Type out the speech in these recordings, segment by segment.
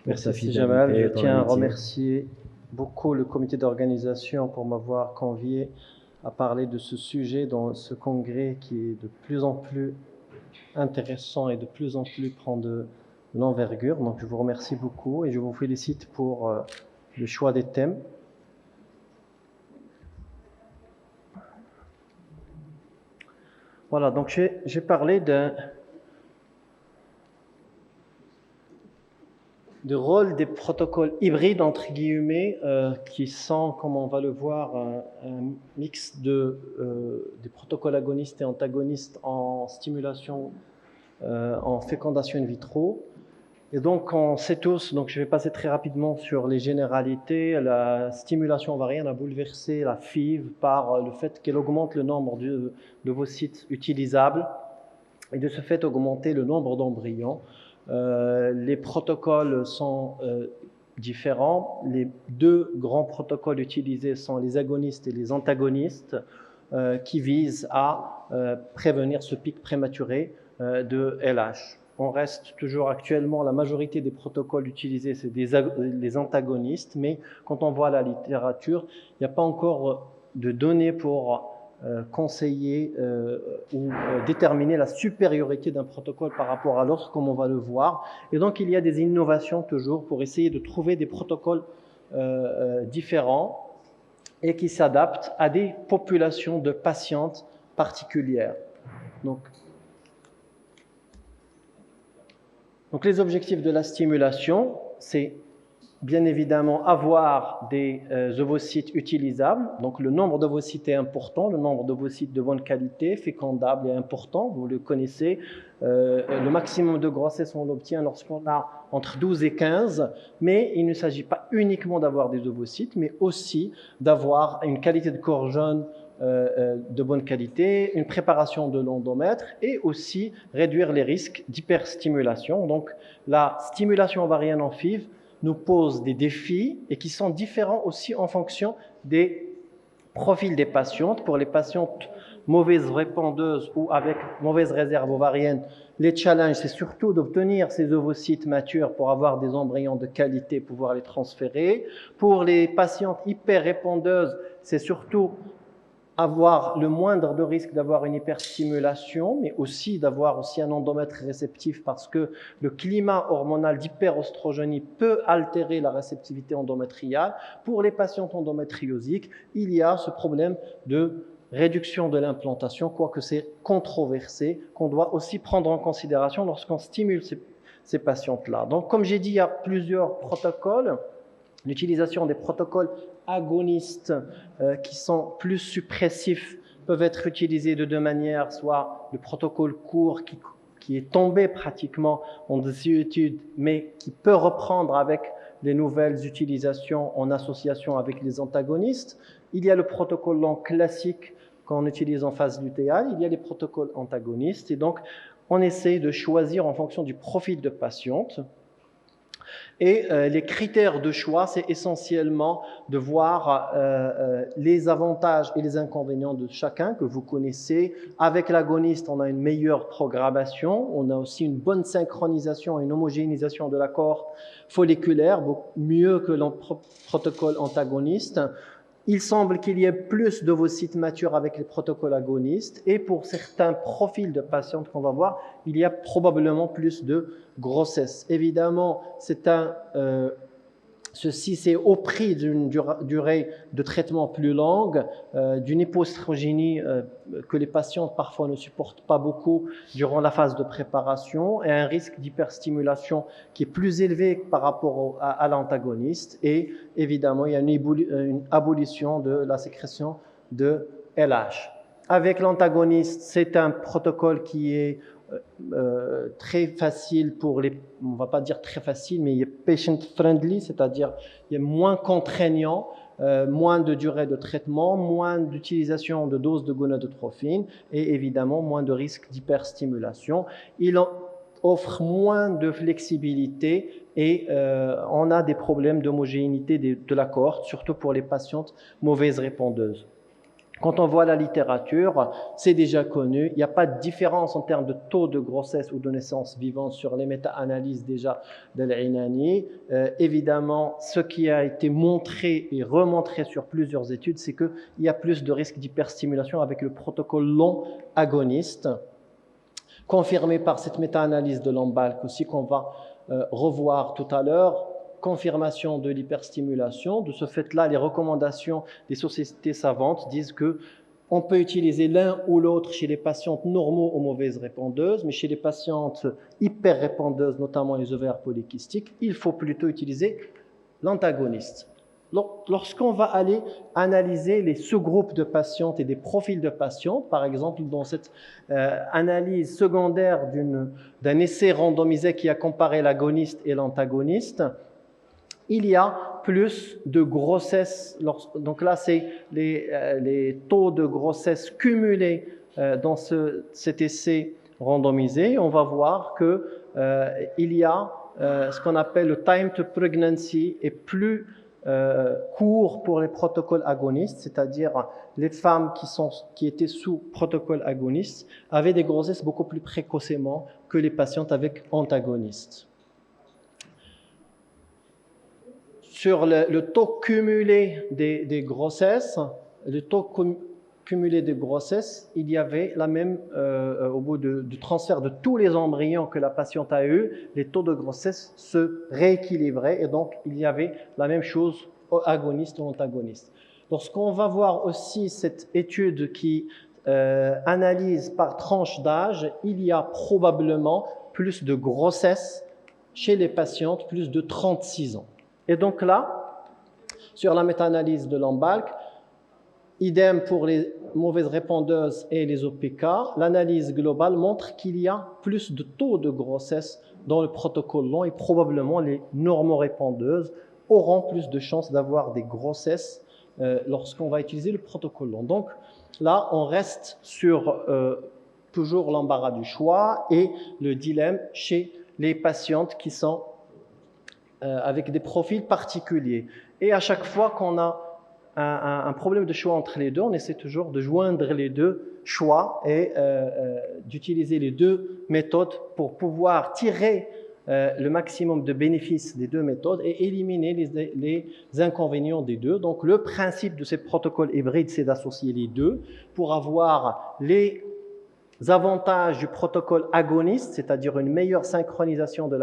Merci Jamal. Je tiens à remercier beaucoup le comité d'organisation pour m'avoir convié à parler de ce sujet dans ce congrès qui est de plus en plus intéressant et de plus en plus prend de l'envergure. Donc je vous remercie beaucoup et je vous félicite pour le choix des thèmes. Voilà, donc j'ai parlé de rôle des protocoles hybrides, entre guillemets, qui sont, comme on va le voir, un mix des protocoles agonistes et antagonistes en stimulation, en fécondation in vitro. Et donc, on sait tous, donc je vais passer très rapidement sur les généralités. La stimulation ovarienne a bouleversé la FIV par le fait qu'elle augmente le nombre de ovocytes utilisables et de ce fait augmenter le nombre d'embryons. Les protocoles sont différents. Les deux grands protocoles utilisés sont les agonistes et les antagonistes qui visent à prévenir ce pic prématuré de LH. On reste toujours actuellement, la majorité des protocoles utilisés, c'est les antagonistes, mais quand on voit la littérature, il n'y a pas encore de données pour conseiller ou déterminer la supériorité d'un protocole par rapport à l'autre, comme on va le voir. Et donc, il y a des innovations toujours pour essayer de trouver des protocoles différents et qui s'adaptent à des populations de patientes particulières. Donc les objectifs de la stimulation, c'est bien évidemment avoir des ovocytes utilisables. Donc le nombre d'ovocytes est important, le nombre d'ovocytes de bonne qualité, fécondables est important, vous le connaissez. Le maximum de grossesse, on l'obtient lorsqu'on a entre 12 et 15, mais il ne s'agit pas uniquement d'avoir des ovocytes, mais aussi d'avoir une qualité de corps jeune de bonne qualité, une préparation de l'endomètre et aussi réduire les risques d'hyperstimulation. Donc la stimulation ovarienne en FIV nous pose des défis et qui sont différents aussi en fonction des profils des patientes. Pour les patientes mauvaises répondeuses ou avec mauvaise réserve ovarienne, les challenges, c'est surtout d'obtenir ces ovocytes matures pour avoir des embryons de qualité, pouvoir les transférer. Pour les patientes hyper répondeuses, c'est surtout avoir le moindre de risque d'avoir une hyperstimulation, mais aussi d'avoir aussi un endomètre réceptif parce que le climat hormonal d'hyperostrogénie peut altérer la réceptivité endométriale. Pour les patientes endométriosiques, il y a ce problème de réduction de l'implantation, quoique c'est controversé, qu'on doit aussi prendre en considération lorsqu'on stimule ces patientes-là. Donc, comme j'ai dit, il y a plusieurs protocoles. L'utilisation des protocoles agonistes qui sont plus suppressifs peuvent être utilisés de deux manières, soit le protocole court qui est tombé pratiquement en désuétude, mais qui peut reprendre avec les nouvelles utilisations en association avec les antagonistes. Il y a le protocole long classique qu'on utilise en phase lutéale, il y a les protocoles antagonistes, et donc on essaie de choisir en fonction du profil de patiente. Et les critères de choix, c'est essentiellement de voir les avantages et les inconvénients de chacun que vous connaissez. Avec l'agoniste, on a une meilleure programmation, on a aussi une bonne synchronisation et une homogénéisation de l'accord folliculaire, beaucoup mieux que le protocole antagoniste. Il semble qu'il y ait plus d'ovocytes matures avec les protocoles agonistes et pour certains profils de patientes qu'on va voir, il y a probablement plus de grossesse. Évidemment, ceci c'est au prix d'une durée de traitement plus longue, d'une hypoestrogénie que les patientes parfois ne supportent pas beaucoup durant la phase de préparation et un risque d'hyperstimulation qui est plus élevé par rapport à l'antagoniste et évidemment il y a une abolition de la sécrétion de LH. Avec l'antagoniste, c'est un protocole qui est très facile pour les, on va pas dire très facile, mais il est patient friendly, c'est-à-dire il est moins contraignant, moins de durée de traitement, moins d'utilisation de doses de gonadotrophine et évidemment moins de risque d'hyperstimulation. Il offre moins de flexibilité et on a des problèmes d'homogénéité de la cohorte, surtout pour les patientes mauvaises répondeuses. Quand on voit la littérature, c'est déjà connu. Il n'y a pas de différence en termes de taux de grossesse ou de naissance vivante sur les méta-analyses déjà d'Al-Inani. Évidemment, ce qui a été montré et remontré sur plusieurs études, c'est qu'il y a plus de risque d'hyperstimulation avec le protocole long agoniste, confirmé par cette méta-analyse de Lambalk aussi qu'on va revoir tout à l'heure. Confirmation de l'hyperstimulation. De ce fait-là, les recommandations des sociétés savantes disent que on peut utiliser l'un ou l'autre chez les patientes normaux ou mauvaises répondeuses, mais chez les patientes hyper-répondeuses, notamment les ovaires polykystiques, il faut plutôt utiliser l'antagoniste. Lorsqu'on va aller analyser les sous-groupes de patientes et des profils de patientes, par exemple dans cette analyse secondaire d'un essai randomisé qui a comparé l'agoniste et l'antagoniste, il y a plus de grossesse. Donc là, c'est les taux de grossesse cumulés dans cet essai randomisé. On va voir qu'il y a ce qu'on appelle le time to pregnancy est plus court pour les protocoles agonistes, c'est-à-dire les femmes qui étaient sous protocole agoniste avaient des grossesses beaucoup plus précocement que les patientes avec antagonistes. Sur le taux cumulé des grossesses, il y avait la même, au bout du transfert de tous les embryons que la patiente a eu, les taux de grossesse se rééquilibraient et donc il y avait la même chose agoniste ou antagoniste. Lorsqu'on va voir aussi cette étude qui analyse par tranche d'âge, il y a probablement plus de grossesse chez les patientes, plus de 36 ans. Et donc là, sur la méta-analyse de Lambalk, idem pour les mauvaises répondeuses et les OPK, l'analyse globale montre qu'il y a plus de taux de grossesse dans le protocole long et probablement les normorépondeuses auront plus de chances d'avoir des grossesses lorsqu'on va utiliser le protocole long. Donc là, on reste sur toujours l'embarras du choix et le dilemme chez les patientes qui sont avec des profils particuliers. Et à chaque fois qu'on a un problème de choix entre les deux, on essaie toujours de joindre les deux choix et d'utiliser les deux méthodes pour pouvoir tirer le maximum de bénéfices des deux méthodes et éliminer les inconvénients des deux. Donc le principe de ces protocoles hybrides, c'est d'associer les deux pour avoir les avantages du protocole agoniste, c'est-à-dire une meilleure synchronisation de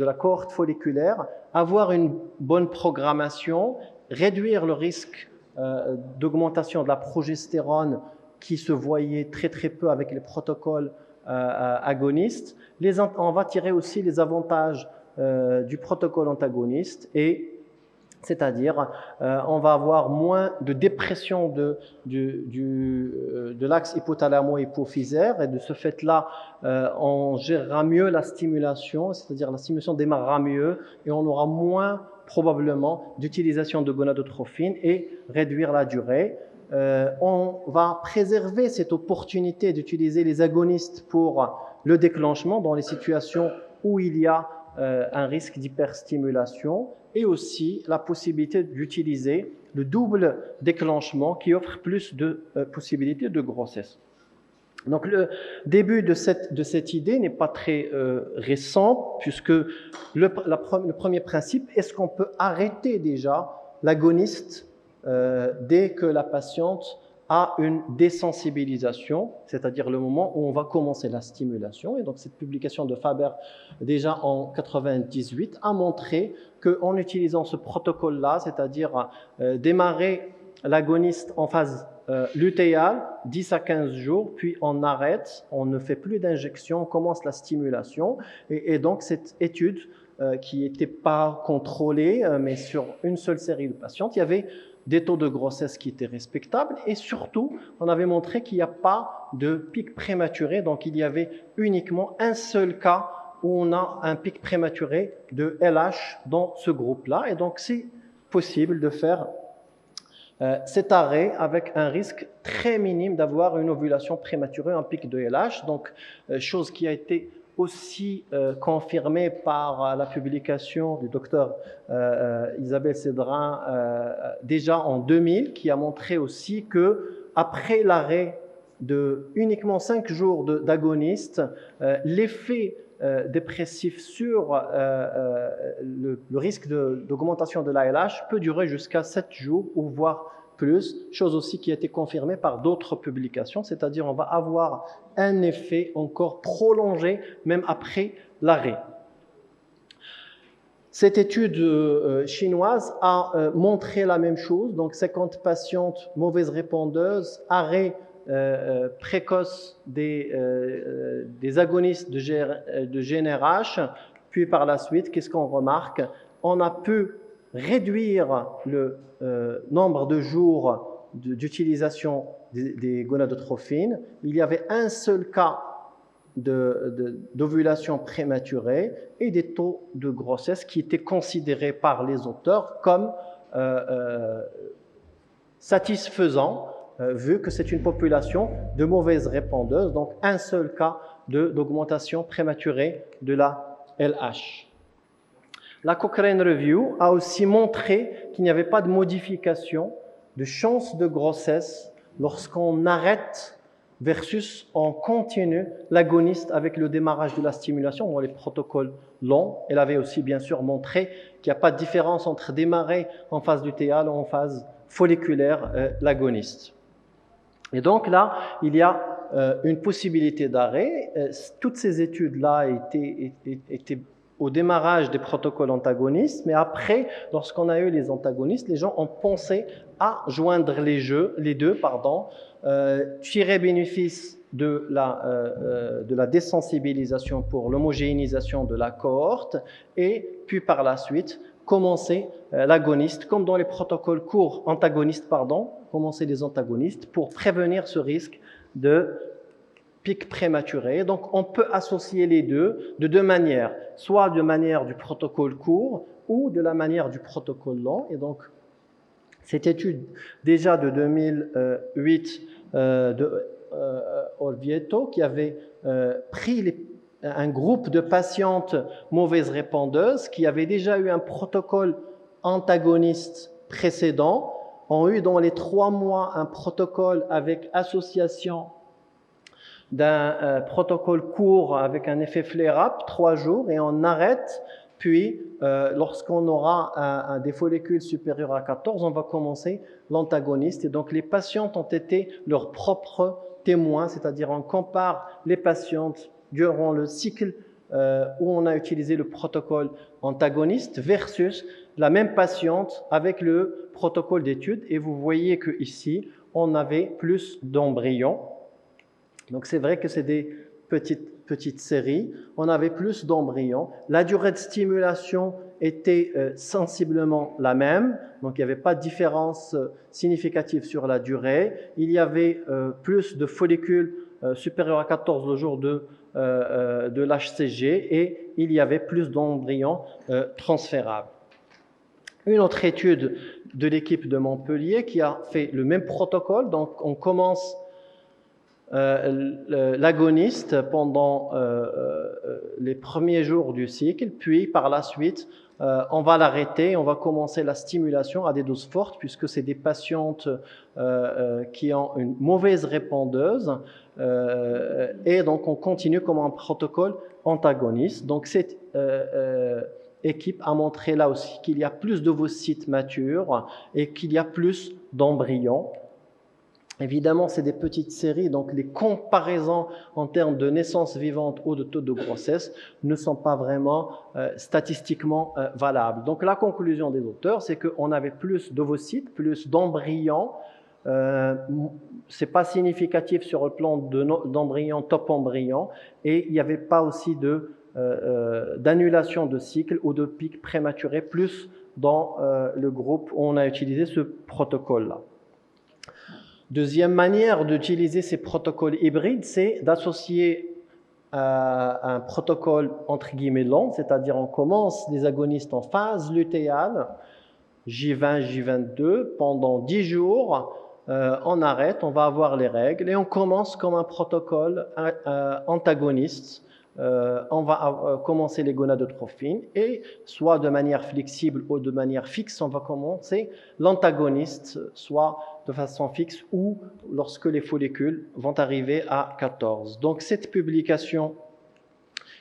la cohorte folliculaire, avoir une bonne programmation, réduire le risque d'augmentation de la progestérone qui se voyait très très peu avec les protocoles agonistes. On va tirer aussi les avantages du protocole antagoniste et c'est-à-dire on va avoir moins de dépression de l'axe hypothalamo-hypophysaire et de ce fait-là, on gérera mieux la stimulation, c'est-à-dire la stimulation démarrera mieux et on aura moins probablement d'utilisation de gonadotrophine et réduire la durée. On va préserver cette opportunité d'utiliser les agonistes pour le déclenchement dans les situations où il y a un risque d'hyperstimulation et aussi la possibilité d'utiliser le double déclenchement qui offre plus de possibilités de grossesse. Donc le début de cette idée n'est pas très récent puisque le premier principe, est-ce qu'on peut arrêter déjà l'agoniste dès que la patiente a une désensibilisation, c'est-à-dire le moment où on va commencer la stimulation. Et donc cette publication de Faber, déjà en 98, a montré qu'en utilisant ce protocole-là, c'est-à-dire démarrer l'agoniste en phase lutéale, 10 à 15 jours, puis on arrête, on ne fait plus d'injection, on commence la stimulation. Et donc cette étude, qui n'était pas contrôlée, mais sur une seule série de patientes, il y avait des taux de grossesse qui étaient respectables et surtout, on avait montré qu'il n'y a pas de pic prématuré, donc il y avait uniquement un seul cas où on a un pic prématuré de LH dans ce groupe-là et donc c'est possible de faire cet arrêt avec un risque très minime d'avoir une ovulation prématurée, un pic de LH, donc chose qui a été aussi confirmée par la publication du docteur Isabelle Cédrin déjà en 2000, qui a montré aussi que après l'arrêt de uniquement 5 jours d'agonistes, l'effet dépressif sur le risque d'augmentation de l'ALH peut durer jusqu'à 7 jours ou voire plus, chose aussi qui a été confirmée par d'autres publications, c'est-à-dire on va avoir un effet encore prolongé même après l'arrêt. Cette étude chinoise a montré la même chose, donc 50 patientes mauvaises répondeuses, arrêt précoce des agonistes de GnRH, puis par la suite, qu'est-ce qu'on remarque? On a pu réduire le nombre de jours d'utilisation des gonadotrophines. Il y avait un seul cas d'ovulation prématurée et des taux de grossesse qui étaient considérés par les auteurs comme satisfaisants, vu que c'est une population de mauvaises répondeuses, donc un seul cas d'augmentation prématurée de la LH. La Cochrane Review a aussi montré qu'il n'y avait pas de modification de chance de grossesse lorsqu'on arrête versus on continue l'agoniste avec le démarrage de la stimulation dans les protocoles longs. Elle avait aussi bien sûr montré qu'il n'y a pas de différence entre démarrer en phase lutéale ou en phase folliculaire l'agoniste. Et donc là, il y a une possibilité d'arrêt. Toutes ces études-là étaient au démarrage des protocoles antagonistes, mais après, lorsqu'on a eu les antagonistes, les gens ont pensé à joindre les deux, tirer bénéfice de la désensibilisation pour l'homogénéisation de la cohorte et puis par la suite commencer l'agoniste, comme dans les protocoles courts antagonistes, commencer les antagonistes pour prévenir ce risque de pic prématuré. Donc on peut associer les deux de deux manières, soit de manière du protocole court ou de la manière du protocole long. Et donc cette étude déjà de 2008 de Orvieto qui avait pris un groupe de patientes mauvaises répondeuses qui avaient déjà eu un protocole antagoniste précédent, ont eu dans les 3 mois un protocole avec association d'un protocole court avec un effet flare-up, 3 jours, et on arrête, puis lorsqu'on aura des follicules supérieurs à 14, on va commencer l'antagoniste. Et donc les patientes ont été leurs propres témoins, c'est-à-dire on compare les patientes durant le cycle où on a utilisé le protocole antagoniste versus la même patiente avec le protocole d'étude. Et vous voyez qu'ici, on avait plus d'embryons. Donc c'est vrai que c'est des petites séries. On avait plus d'embryons. La durée de stimulation était sensiblement la même. Donc il n'y avait pas de différence significative sur la durée. Il y avait plus de follicules supérieurs à 14 le jour de l'HCG et il y avait plus d'embryons transférables. Une autre étude de l'équipe de Montpellier qui a fait le même protocole. Donc on commence l'agoniste pendant les premiers jours du cycle, puis par la suite on va l'arrêter, on va commencer la stimulation à des doses fortes puisque c'est des patientes qui ont une mauvaise répondeuse et donc on continue comme un protocole antagoniste. Donc cette équipe a montré là aussi qu'il y a plus d'ovocytes matures et qu'il y a plus d'embryons. Évidemment, c'est des petites séries, donc les comparaisons en termes de naissance vivante ou de taux de grossesse ne sont pas vraiment statistiquement valables. Donc la conclusion des auteurs, c'est qu'on avait plus d'ovocytes, plus d'embryons. C'est pas significatif sur le plan d'embryons, top embryons, et il n'y avait pas aussi d'annulation de cycle ou de pic prématuré, plus dans le groupe où on a utilisé ce protocole-là. Deuxième manière d'utiliser ces protocoles hybrides, c'est d'associer un protocole entre guillemets long, c'est-à-dire on commence les agonistes en phase lutéale, J20, J22, pendant 10 jours, on arrête, on va avoir les règles et on commence comme un protocole antagoniste on va commencer les gonadotrophines et soit de manière flexible ou de manière fixe, on va commencer l'antagoniste, soit de façon fixe ou lorsque les follicules vont arriver à 14. Donc cette publication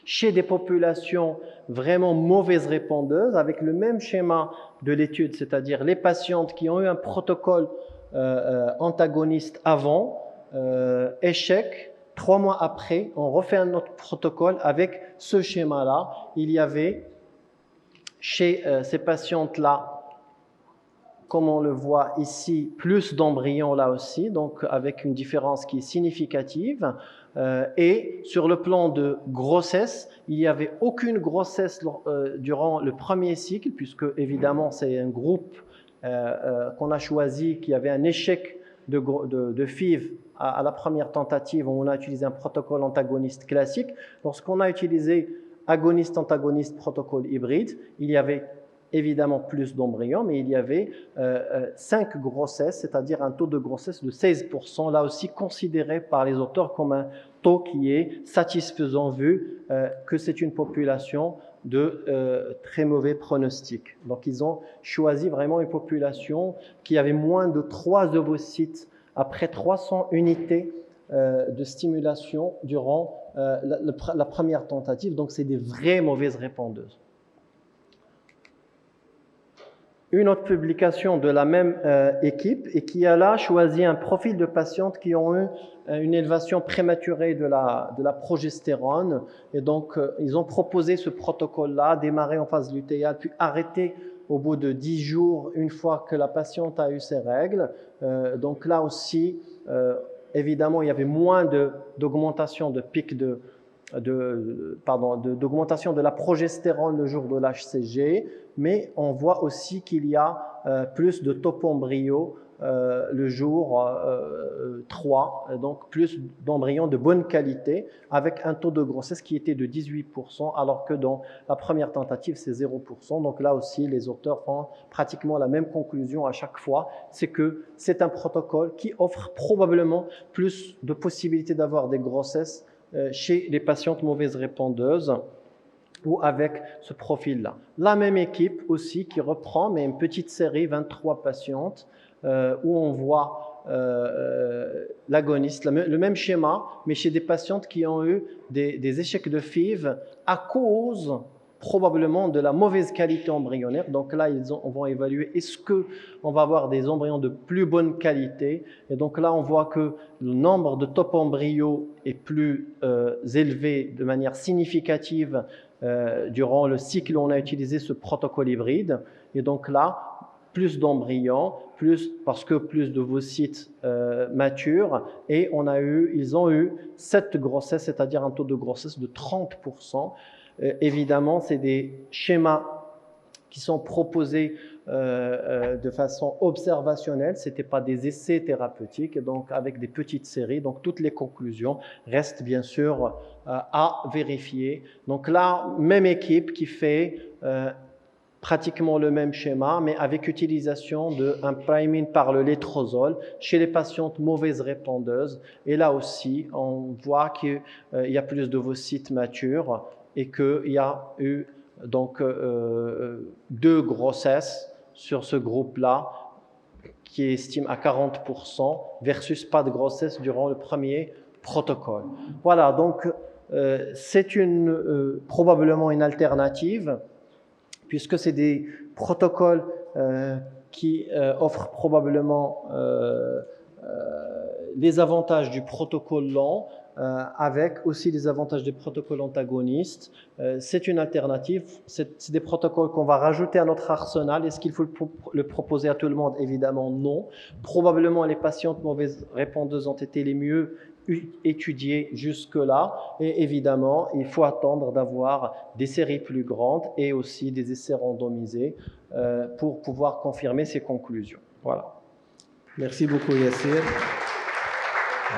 chez des populations vraiment mauvaises répondeuses, avec le même schéma de l'étude, c'est-à-dire les patientes qui ont eu un protocole antagoniste avant, échec. 3 mois après, on refait un autre protocole avec ce schéma-là. Il y avait chez ces patientes-là, comme on le voit ici, plus d'embryons là aussi, donc avec une différence qui est significative. Et sur le plan de grossesse, il n'y avait aucune grossesse durant le premier cycle, puisque évidemment c'est un groupe qu'on a choisi qui avait un échec de FIV à la première tentative où on a utilisé un protocole antagoniste classique. Lorsqu'on a utilisé agoniste-antagoniste protocole hybride, il y avait évidemment plus d'embryons, mais il y avait 5 grossesses, c'est-à-dire un taux de grossesse de 16%, là aussi considéré par les auteurs comme un taux qui est satisfaisant vu que c'est une population de très mauvais pronostic. Donc ils ont choisi vraiment une population qui avait moins de 3 ovocytes après 300 unités de stimulation durant la première tentative, donc c'est des vraies mauvaises répondeuses. Une autre publication de la même équipe et qui a là choisi un profil de patientes qui ont eu une élévation prématurée de la progestérone. Et donc, ils ont proposé ce protocole-là, démarrer en phase lutéale, puis arrêter au bout de 10 jours, une fois que la patiente a eu ses règles. Donc là aussi, évidemment, il y avait moins d'augmentation de pic d'augmentation de la progestérone le jour de l'HCG, mais on voit aussi qu'il y a plus de topembryo le jour 3, donc plus d'embryons de bonne qualité, avec un taux de grossesse qui était de 18%, alors que dans la première tentative, c'est 0%. Donc là aussi, les auteurs font pratiquement la même conclusion à chaque fois, c'est que c'est un protocole qui offre probablement plus de possibilités d'avoir des grossesses chez les patientes mauvaises répondeuses ou avec ce profil-là. La même équipe aussi qui reprend, mais une petite série, 23 patientes, où on voit l'agoniste, le même schéma, mais chez des patientes qui ont eu des échecs de FIV à cause probablement de la mauvaise qualité embryonnaire. Donc là, on va évaluer est-ce qu'on va avoir des embryons de plus bonne qualité. Et donc là, on voit que le nombre de top embryos est plus élevé de manière significative durant le cycle où on a utilisé ce protocole hybride. Et donc là, plus d'embryons, parce que plus d'ovocytes matures, et ils ont eu 7 grossesses, c'est-à-dire un taux de grossesse de 30%. Évidemment, c'est des schémas qui sont proposés de façon observationnelle, ce n'étaient pas des essais thérapeutiques, donc avec des petites séries, donc toutes les conclusions restent bien sûr à vérifier. Donc là, même équipe qui fait pratiquement le même schéma, mais avec utilisation d'un priming par le létrozole chez les patientes mauvaises répondeuses. Et là aussi, on voit qu'il y a plus d'ovocytes matures et qu'il y a eu donc 2 grossesses sur ce groupe-là qui estime à 40% versus pas de grossesse durant le premier protocole. Voilà, donc c'est probablement une alternative puisque c'est des protocoles qui offrent probablement les avantages du protocole lent, avec aussi les avantages des protocoles antagonistes. C'est une alternative, c'est des protocoles qu'on va rajouter à notre arsenal. Est-ce qu'il faut le proposer à tout le monde? Évidemment non. Probablement les patientes mauvaises répondeuses ont été les mieux étudiées jusque-là, et évidemment il faut attendre d'avoir des séries plus grandes et aussi des essais randomisés pour pouvoir confirmer ces conclusions. Voilà. Merci beaucoup Yassir.